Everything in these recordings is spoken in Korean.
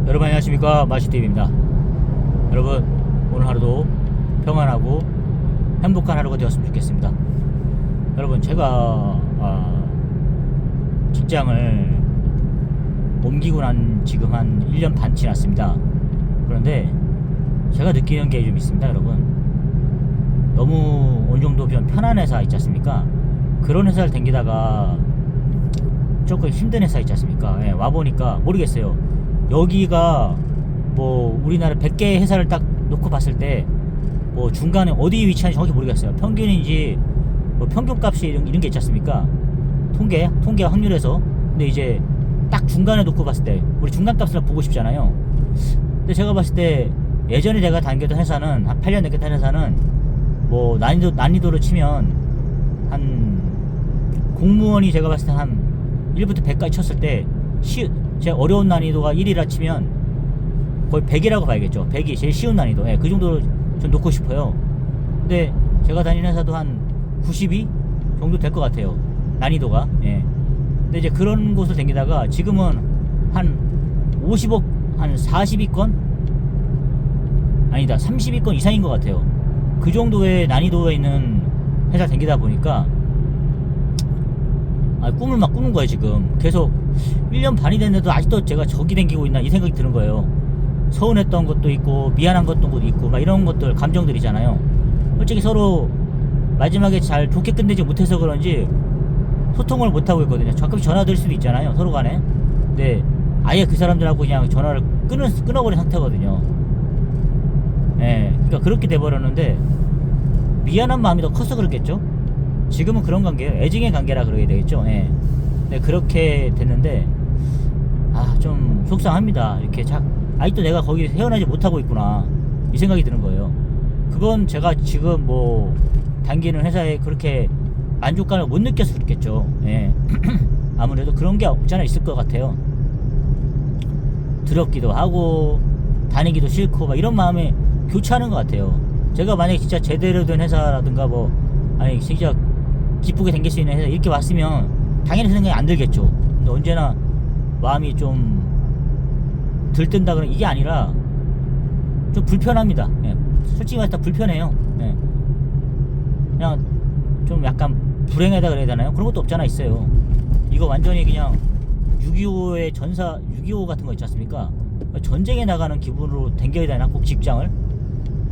여러분 안녕하십니까, 마시TV입니다. 여러분, 오늘 하루도 평안하고 행복한 하루가 되었으면 좋겠습니다. 여러분, 제가 직장을 옮기고 난 지금 한 1년 반 지났습니다. 그런데 제가 느끼는 게 좀 있습니다. 여러분, 너무 어느 정도 좀 편한 회사 있지 않습니까? 그런 회사를 다니다가 조금 힘든 회사 있지 않습니까? 예, 와보니까 모르겠어요. 여기가 뭐 우리나라 100개 회사를 딱 놓고 봤을 때 뭐 중간에 어디 위치하는지 정확히 모르겠어요. 평균인지 뭐 평균값이 이런 게 있지 않습니까? 통계 확률에서. 근데 이제 딱 중간에 놓고 봤을 때 우리 중간값을 보고 싶잖아요. 근데 제가 봤을 때 예전에 제가 다녔던 회사는 한 8년 다녔던 회사는 뭐 난이도로 치면 한 공무원이 제가 봤을 때 한 1부터 100까지 쳤을 때 제 어려운 난이도가 1이라 치면 거의 100이라고 봐야겠죠. 100이 제일 쉬운 난이도. 예, 그 정도로 좀 놓고 싶어요. 근데 제가 다니는 회사도 한 92 정도 될 것 같아요, 난이도가. 예. 근데 이제 그런 곳을 다니다가 지금은 한 50억, 한 40위권? 아니다, 30위권 이상인 것 같아요. 그 정도의 난이도에 있는 회사 다니다 보니까 꿈을 막 꾸는 거예요. 지금 계속 1년 반이 됐는데도 아직도 제가 저기 댕기고 있나 이 생각이 드는 거예요. 서운했던 것도 있고 미안한 것도 있고 막 이런 것들, 감정들이잖아요. 솔직히 서로 마지막에 잘 좋게 끝내지 못해서 그런지 소통을 못하고 있거든요. 가끔 전화드릴 수도 있잖아요, 서로 간에. 근데 아예 그 사람들하고 그냥 전화를 끊어버린 상태거든요. 예, 그러니까 그렇게 돼버렸는데 미안한 마음이 더 커서 그렇겠죠. 지금은 그런 관계예요. 애증의 관계라 그래야 되겠죠. 예. 네, 그렇게 됐는데 좀 속상합니다. 이렇게 아직도 내가 거기 헤어나지 못하고 있구나 이 생각이 드는 거예요. 그건 제가 지금 뭐 다니는 회사에 그렇게 만족감을 못 느껴서 그렇겠죠. 예. 아무래도 그런 게 없지 않아 있을 것 같아요. 두렵기도 하고 다니기도 싫고 막 이런 마음에 교차하는 것 같아요. 제가 만약에 진짜 제대로 된 회사라든가 뭐 아니 진짜 기쁘게 다닐 수 있는 회사 이렇게 왔으면 당연히 생각이 안 들겠죠. 근데 언제나 마음이 좀 들뜬다 그러면 이게 아니라 좀 불편합니다. 예. 솔직히 말해서 불편해요. 예. 그냥 좀 약간 불행하다 그래야 되나요? 그런 것도 없잖아 있어요. 이거 완전히 그냥 6.25의 6.25 같은 거 있지 않습니까? 전쟁에 나가는 기분으로 댕겨야 되나? 꼭 직장을?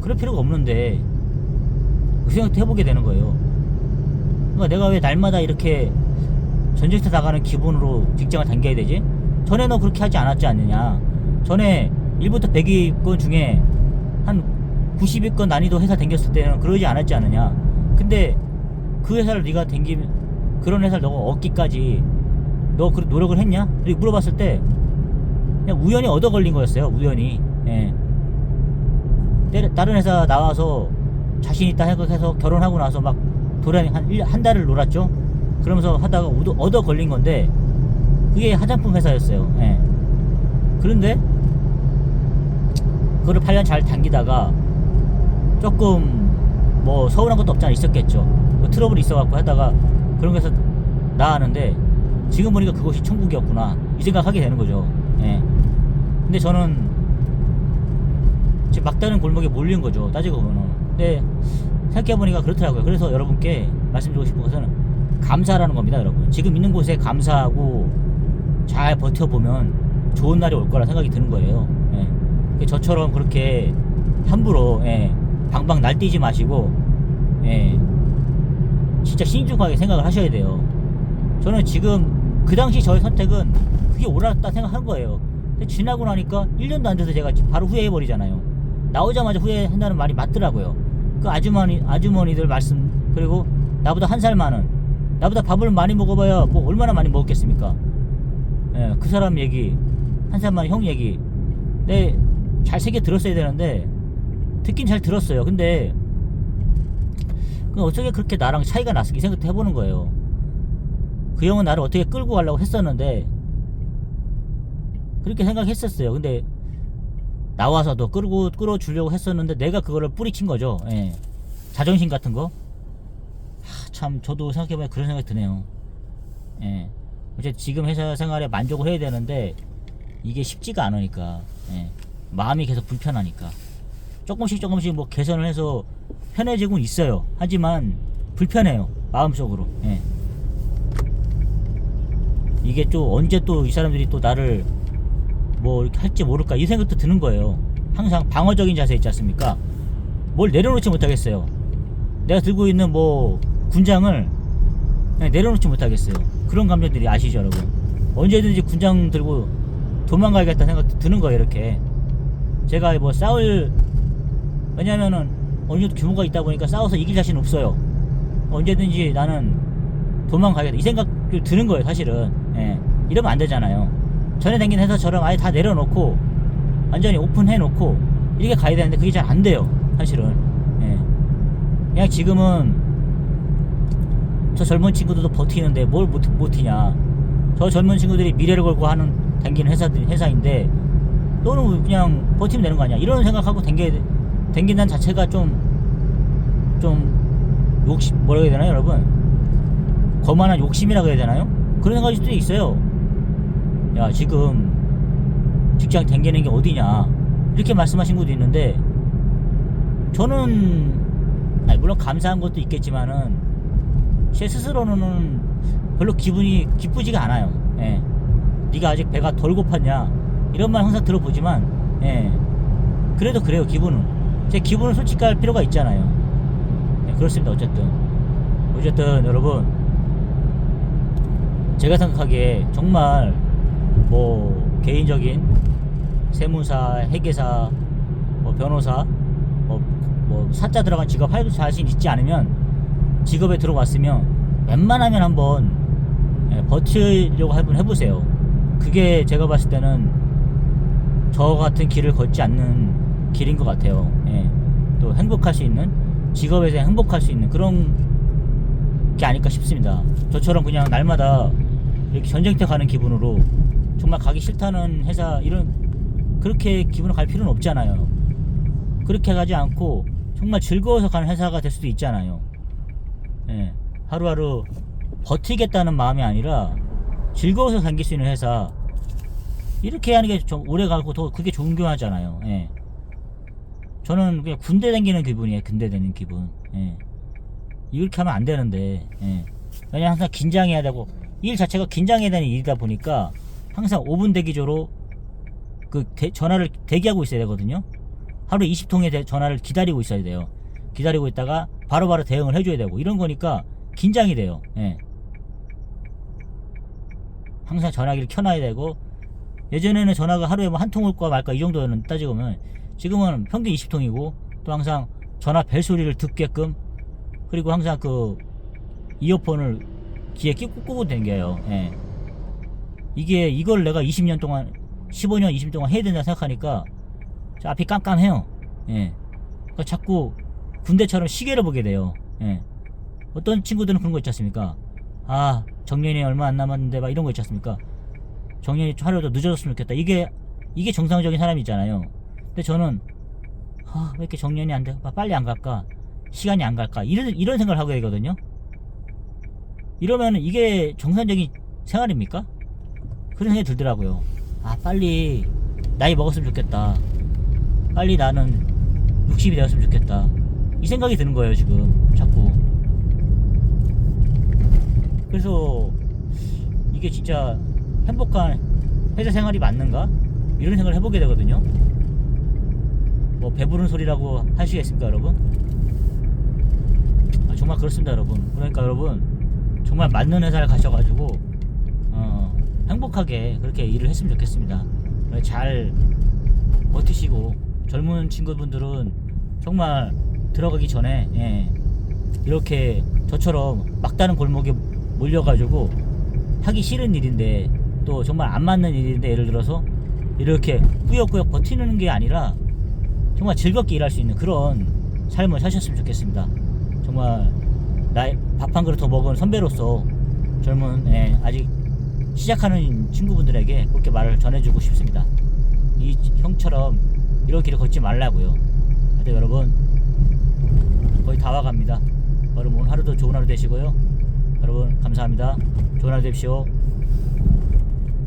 그럴 필요가 없는데 그 생각도 해보게 되는 거예요. 그러니까 내가 왜 날마다 이렇게 전쟁터 나가는 기분으로 직장을 당겨야 되지? 전에 너 그렇게 하지 않았지 않느냐? 전에 1부터 100위권 중에 한 90위권 난이도 회사 당겼을 때는 그러지 않았지 않느냐? 근데 그 회사를 네가 그런 회사를 너가 얻기까지 너 그 노력을 했냐? 이렇게 물어봤을 때 그냥 우연히 얻어 걸린 거였어요. 우연히. 예. 다른 회사 나와서 자신 있다 생각해서 결혼하고 나서 막 도란이 한 달을 놀았죠. 그러면서 하다가 얻어 걸린 건데 그게 화장품 회사였어요. 예. 그런데 그거를 8년 잘 당기다가 조금 뭐 서운한 것도 없지 않아 있었겠죠. 뭐 트러블이 있어갖고 하다가 그런 거에서 나왔는데 지금 보니까 그것이 천국이었구나 이 생각하게 되는 거죠. 예. 근데 저는 지금 막다른 골목에 몰린 거죠, 따지고 보면. 근데 생각해보니까 그렇더라고요. 그래서 여러분께 말씀드리고 싶은 것은 감사라는 겁니다. 여러분, 지금 있는 곳에 감사하고 잘 버텨보면 좋은 날이 올 거라 생각이 드는 거예요. 예. 저처럼 그렇게 함부로 방방 날뛰지 마시고 진짜 신중하게 생각을 하셔야 돼요. 저는 지금 그 당시 저의 선택은 그게 옳았다 생각한 거예요. 근데 지나고 나니까 1년도 안 돼서 제가 바로 후회해버리잖아요. 나오자마자 후회한다는 말이 맞더라고요. 그 아주머니들 말씀, 그리고 나보다 한 살 많은, 나보다 밥을 많이 먹어봐야 뭐 얼마나 많이 먹었겠습니까? 예, 그 사람 얘기, 한 살 많은 형 얘기, 잘 새겨 들었어야 되는데 듣긴 잘 들었어요. 근데 어떻게 그렇게 나랑 차이가 났을까 이 생각도 해보는 거예요. 그 형은 나를 어떻게 끌고 가려고 했었는데 그렇게 생각했었어요. 근데 나와서도 끌어주려고 했었는데 내가 그거를 뿌리친 거죠. 예. 자존심 같은 거. 참 저도 생각해보면 그런 생각이 드네요. 예. 어쨌든 지금 회사 생활에 만족을 해야 되는데 이게 쉽지가 않으니까. 예. 마음이 계속 불편하니까 조금씩 뭐 개선을 해서 편해지고 있어요. 하지만 불편해요, 마음속으로. 예. 이게 또 언제 또 이 사람들이 또 나를 뭐 이렇게 할지 모를까 이 생각도 드는 거예요. 항상 방어적인 자세 있지 않습니까? 뭘 내려놓지 못하겠어요. 내가 들고 있는 뭐 군장을 그냥 내려놓지 못하겠어요. 그런 감정들이 아시죠, 여러분? 언제든지 군장 들고 도망가야겠다 생각도 드는 거예요. 이렇게 제가 뭐 왜냐면은 어느 정도 규모가 있다 보니까 싸워서 이길 자신 없어요. 언제든지 나는 도망가야겠다 이 생각도 드는 거예요, 사실은. 예. 이러면 안 되잖아요. 전에 댕긴 회사처럼 아예 다 내려놓고 완전히 오픈해 놓고 이렇게 가야 되는데 그게 잘 안 돼요, 사실은. 예. 그냥 지금은 저 젊은 친구들도 버티는데 뭘 버티냐. 저 젊은 친구들이 미래를 걸고 댕기는 회사인데 너는 그냥 버티면 되는 거 아니야, 이런 생각하고 댕긴다는 자체가 좀 뭐라고 해야 되나요, 여러분? 거만한 욕심이라고 해야 되나요? 그런 생각일 수도 있어요. 야, 지금 직장 댕기는 게 어디냐 이렇게 말씀하신 분도 있는데, 저는 물론 감사한 것도 있겠지만은 제 스스로는 별로 기쁘지가 않아요. 예. 네가 아직 배가 덜 고팠냐 이런 말 항상 들어보지만, 예. 그래도 그래요. 제 기분을 솔직할 필요가 있잖아요. 예, 그렇습니다. 어쨌든 여러분, 제가 생각하기에 정말 뭐 개인적인 세무사, 회계사, 뭐 변호사, 뭐 사자 들어간 직업 할 자신 있지 않으면, 직업에 들어왔으면 웬만하면 한번 버티려고 한번 해보세요. 그게 제가 봤을 때는 저 같은 길을 걷지 않는 길인 것 같아요. 예. 또 행복할 수 있는, 직업에서 행복할 수 있는 그런 게 아닐까 싶습니다. 저처럼 그냥 날마다 이렇게 전쟁터 가는 기분으로 정말 가기 싫다는 회사 그렇게 기분을 갈 필요는 없잖아요. 그렇게 가지 않고 정말 즐거워서 가는 회사가 될 수도 있잖아요. 예. 하루하루 버티겠다는 마음이 아니라 즐거워서 다닐 수 있는 회사, 이렇게 하는 게 좀 오래 가고 더 그게 존경하잖아요. 예. 저는 그냥 군대 다니는 기분이에요. 군대 다니는 기분. 예. 이렇게 하면 안 되는데. 예. 왜냐면 항상 긴장해야 되고, 일 자체가 긴장해야 되는 일이다 보니까 항상 5분 대기조로 전화를 대기하고 있어야 되거든요. 하루에 20통의 전화를 기다리고 있어야 돼요. 기다리고 있다가 바로바로 대응을 해줘야 되고, 이런 거니까 긴장이 돼요. 예. 항상 전화기를 켜놔야 되고, 예전에는 전화가 하루에 뭐 한 통 올까 말까 이 정도는 따지고 보면, 지금은 평균 20통이고, 또 항상 전화 벨소리를 듣게끔, 그리고 항상 이어폰을 귀에 끼고 댕겨요. 예. 이걸 내가 20년 동안, 15년, 20년 동안 해야 된다 생각하니까 앞이 깜깜해요. 예. 그러니까 자꾸 군대처럼 시계를 보게 돼요. 예. 어떤 친구들은 그런 거 있지 않습니까? 아, 정년이 얼마 안 남았는데 막 이런 거 있지 않습니까? 정년이 하루라도 늦어졌으면 좋겠다. 이게 정상적인 사람이잖아요. 근데 저는 왜 이렇게 정년이 안 돼? 빨리 안 갈까? 시간이 안 갈까? 이런 생각을 하게 되거든요. 이러면 이게 정상적인 생활입니까? 그런 생각이 들더라고요. 빨리 나이 먹었으면 좋겠다. 빨리 나는 60이 되었으면 좋겠다. 이 생각이 드는 거예요, 지금 자꾸. 그래서 이게 진짜 행복한 회사 생활이 맞는가? 이런 생각을 해보게 되거든요. 뭐 배부른 소리라고 하시겠습니까, 여러분? 정말 그렇습니다, 여러분. 그러니까 여러분, 정말 맞는 회사를 가셔가지고 행복하게 그렇게 일을 했으면 좋겠습니다. 잘 버티시고, 젊은 친구분들은 정말 들어가기 전에 이렇게 저처럼 막다른 골목에 몰려가지고 하기 싫은 일인데, 또 정말 안 맞는 일인데, 예를 들어서 이렇게 꾸역꾸역 버티는 게 아니라 정말 즐겁게 일할 수 있는 그런 삶을 사셨으면 좋겠습니다. 정말 밥 한 그릇 더 먹은 선배로서 젊은 아직 시작하는 친구분들에게 그렇게 말을 전해주고 싶습니다. 이 형처럼 이런 길을 걷지 말라고요. 하여튼 여러분, 거의 다 와갑니다. 여러분, 오늘 하루도 좋은 하루 되시고요. 여러분, 감사합니다. 좋은 하루 되십시오.